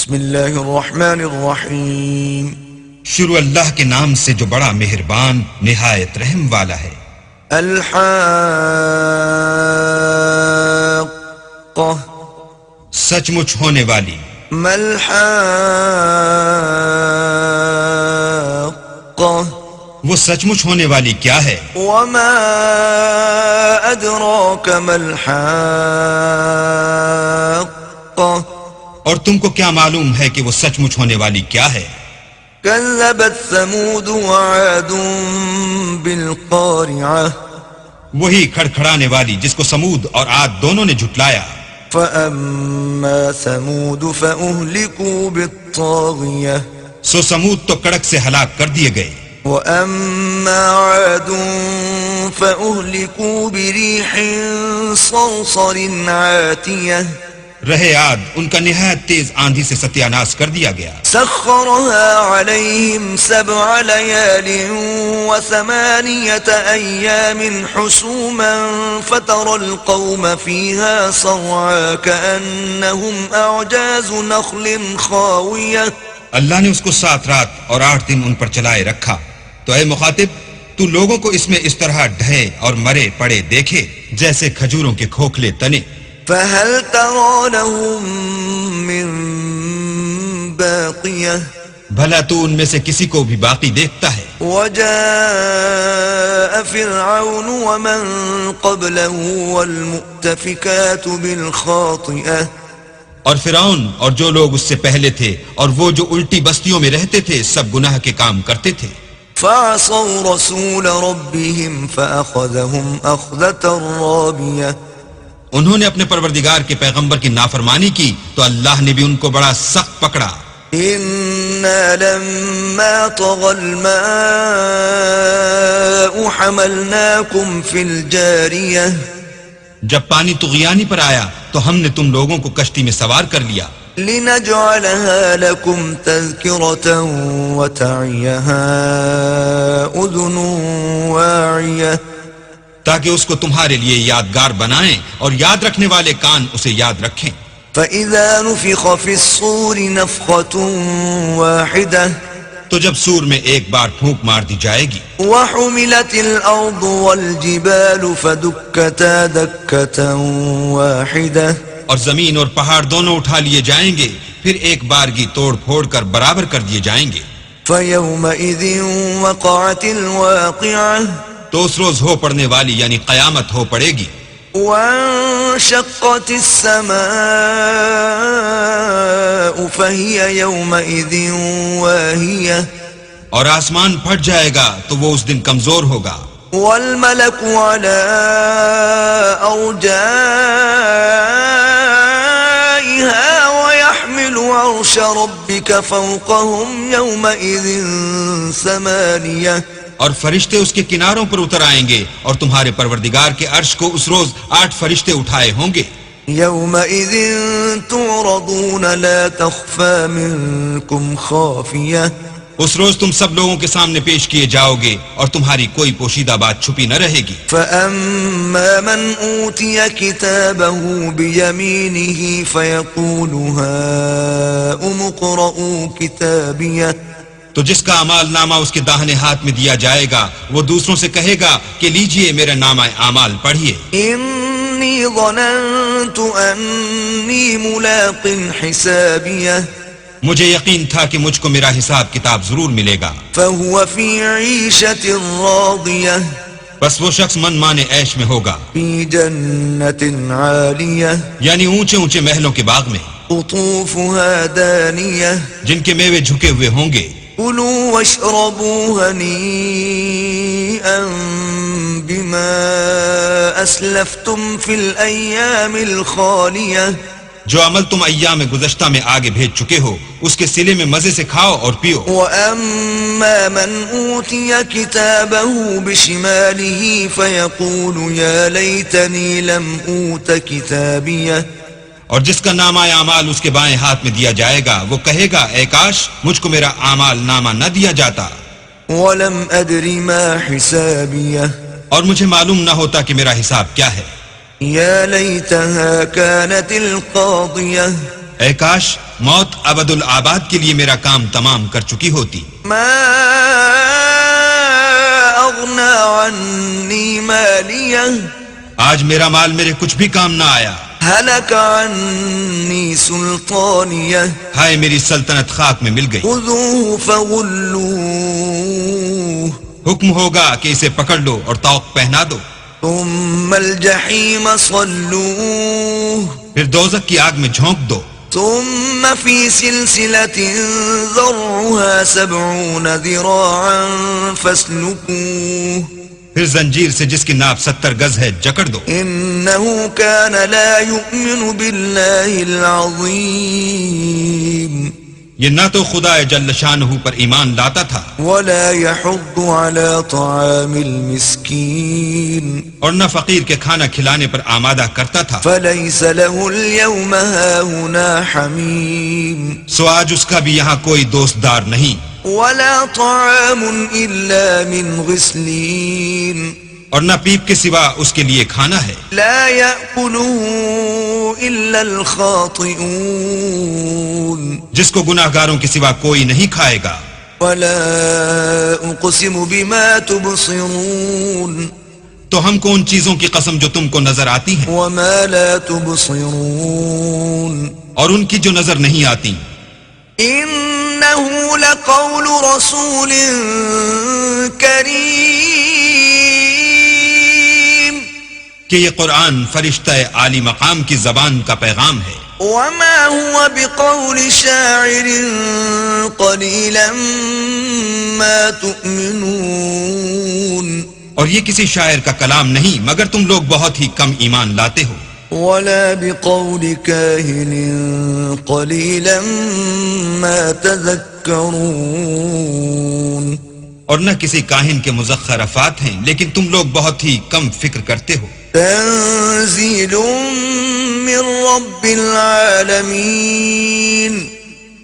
بسم اللہ الرحمن الرحیم. شروع اللہ کے نام سے جو بڑا مہربان نہایت رحم والا ہے. الحاقہ سچ مچ ہونے والی. ملحاقہ وہ سچ مچ ہونے والی کیا ہے؟ وما ادراک ملحاقہ اور تم کو کیا معلوم ہے کہ وہ سچ مچ ہونے والی کیا ہے؟ کذبت ثمود وعاد بالقارعہ وہی کھڑکھڑانے والی جس کو سمود اور عاد دونوں نے جھٹلایا. فأما ثمود فأهلكوا بالطاغیہ سو سمود تو کڑک سے ہلاک کر دیے گئے. وأما عاد فأهلكوا بريح صرصر عاتية رہے عاد ان کا نہایت تیز آندھی سے ستیہ ناش کر دیا گیا. سخرها عليهم 7 ليال و8 أيام حسوما فترى القوم فيها صرعا كأنهم أعجاز نخل خاوية. اللہ نے اس کو 7 رات اور 8 دن ان پر چلائے رکھا. تو اے مخاطب تو لوگوں کو اس میں اس طرح ڈھے اور مرے پڑے دیکھے جیسے کھجوروں کے کھوکھلے تنے. فهل ترى لهم من باقية بھلا تو ان میں سے کسی کو بھی باقی دیکھتا ہے؟ وجاء فرعون ومن قبله والمؤتفكات بالخاطئة اور فرعون اور جو لوگ اس سے پہلے تھے اور وہ جو الٹی بستیوں میں رہتے تھے سب گناہ کے کام کرتے تھے. فعصوا رسول ربهم فأخذهم أخذة رابية انہوں نے اپنے پروردگار کے پیغمبر کی نافرمانی کی تو اللہ نے بھی ان کو بڑا سخت پکڑا. إنا لما طغى الماء حملناكم في الجارية جب پانی طغیانی پر آیا تو ہم نے تم لوگوں کو کشتی میں سوار کر لیا. لنجعلها لكم تذكرة وتعيها أذن واعية تاکہ اس کو تمہارے لیے یادگار بنائیں اور یاد رکھنے والے کان اسے یاد رکھیں. فإذا نفخ في الصور نفخة واحدة تو جب سور میں ایک بار پھونک مار دی جائے گی. وحملت الأرض والجبال فدكتا دكة واحدة اور زمین اور پہاڑ دونوں اٹھا لیے جائیں گے پھر ایک بارگی توڑ پھوڑ کر برابر کر دیے جائیں گے. فيومئذ وقعت الواقعة تو اس روز ہو پڑنے والی یعنی قیامت ہو پڑے گی. وانشقت السماء فهي يومئذ واهية اور آسمان پھٹ جائے گا تو وہ اس دن کمزور ہوگا. والملك على أرجائها ويحمل عرش ربك فوقهم يومئذ 8 اور فرشتے اس کے کناروں پر اتر آئیں گے اور تمہارے پروردگار کے عرش کو اس روز 8 فرشتے اٹھائے ہوں گے. يومئذ تعرضون لا تخفى منكم خافية اس روز تم سب لوگوں کے سامنے پیش کیے جاؤ گے اور تمہاری کوئی پوشیدہ بات چھپی نہ رہے گی. فأما من أوتي كتابه بيمينه فيقول هاؤم اقرءوا كتابيه تو جس کا اعمال نامہ اس کے داہنے ہاتھ میں دیا جائے گا وہ دوسروں سے کہے گا کہ لیجئے میرا نامہ اعمال پڑھیے. إني ظننت أني ملاق حسابيه مجھے یقین تھا کہ مجھ کو میرا حساب کتاب ضرور ملے گا. فهو في عيشة راضية بس وہ شخص من مانے عیش میں ہوگا في جنة عالية یعنی اونچے اونچے محلوں کے باغ میں قطوفها دانية جن کے میوے جھکے ہوئے ہوں گے. كلوا واشربوا هنيئا بما أسلفتم في الأيام الخالية جو عمل تم ایام گزشتہ میں آگے بھیج چکے ہو اس کے صلے میں مزے سے کھاؤ اور پیو. وأما من أوتي كتابه بشماله فيقول يا ليتني لم أوت كتابيه اور جس کا نامہ اعمال اس کے بائیں ہاتھ میں دیا جائے گا وہ کہے گا اے کاش مجھ کو میرا اعمال نامہ نہ دیا جاتا. ولم أدر ما حسابيه اور مجھے معلوم نہ ہوتا کہ میرا حساب کیا ہے. يا ليتها كانت القاضية اے کاش موت ابد الآباد کے لیے میرا کام تمام کر چکی ہوتی. ما اغنى عني ماليه آج میرا مال میرے کچھ بھی کام نہ آیا. هلك عني سلطانيه ہائے میری سلطنت خاک میں مل گئی. خذوه فغلوه حکم ہوگا کہ اسے پکڑ لو اور طوق پہنا دو. ثم الجحيم صلوه پھر دوزخ کی آگ میں جھونک دو. ثم في سلسلة ذرعها 70 ذراعا فاسلكوه پھر زنجیر سے جس کی ناپ 70 گز ہے جکڑ دو. إنه كان لا يؤمن بالله العظيم یہ نہ تو خدا جل شانہ پر ایمان لاتا تھا ولا يحض على طعام المسكين اور نہ فقیر کے کھانا کھلانے پر آمادہ کرتا تھا. فليس له اليوم هاهنا حميم سو آج اس کا بھی یہاں کوئی دوست دار نہیں. ولا طعام إلا من غسلين اور نہ پیپ کے سوا اس کے لیے کھانا ہے. لا يأكله إلا الخاطئون جس کو گناہ گاروں کے سوا کوئی نہیں کھائے گا. ولا أقسم بما تبصرون تو ہم کو ان چیزوں کی قسم جو تم کو نظر آتی ہیں وما لا تبصرون اور ان کی جو نظر نہیں آتی. إنه لقول رسول كريم کہ یہ قرآن فرشتہ عالی مقام کی زبان کا پیغام ہے. وما هو بقول شاعر قليلا ما تؤمنون اور یہ کسی شاعر کا کلام نہیں مگر تم لوگ بہت ہی کم ایمان لاتے ہو. ولا بقول كاهن قليلا ما تذكرون اور نہ کسی کاہن کے مزخرفات ہیں لیکن تم لوگ بہت ہی کم فکر کرتے ہو. تنزيل من رب العالمين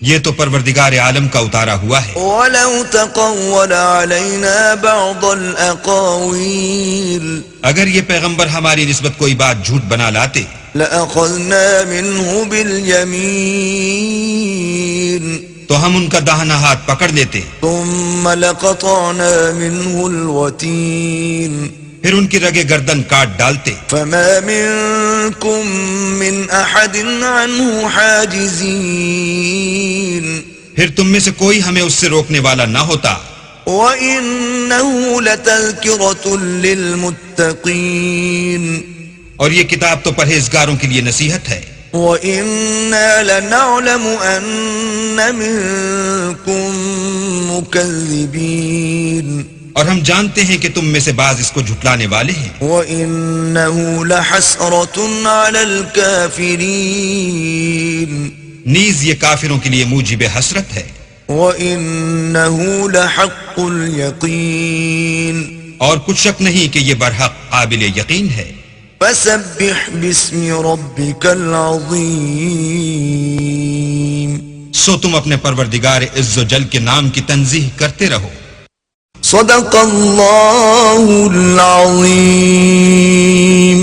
یہ تو پروردگار عالم کا اتارا ہوا ہے. ولو تقول علينا بعض الأقاويل اگر یہ پیغمبر ہماری نسبت کوئی بات جھوٹ بنا لاتے لأخذنا منه باليمين تو ہم ان کا داہنا ہاتھ پکڑ لیتے ثم لقطعنا منه الوتين پھر ان کی رگے گردن کاٹ ڈالتے. فما منكم من أحد عنه حاجزين پھر تم میں سے کوئی ہمیں اس سے روکنے والا نہ ہوتا. وَإِنَّهُ لَتَذْكِرَةٌ لِّلْمُتَّقِينَ اور یہ کتاب تو پرہیزگاروں کے لیے نصیحت ہے. وَإِنَّا لَنَعْلَمُ أَنَّ مِنكُم مُّكَذِّبِينَ اور ہم جانتے ہیں کہ تم میں سے بعض اس کو جھٹلانے والے ہیں. وَإِنَّهُ لَحَسْرَةٌ عَلَى الْكَافِرِينَ نیز یہ کافروں کے لیے موجب حسرت ہے. وَإِنَّهُ لَحَقُّ الْيَقِينِ اور کچھ شک نہیں کہ یہ برحق قابل یقین ہے. فَسَبِّحْ بِاسْمِ رَبِّكَ الْعَظِيمِ سو تم اپنے پروردگار عز و جل کے نام کی تنزیح کرتے رہو. صدق اللہ العظیم.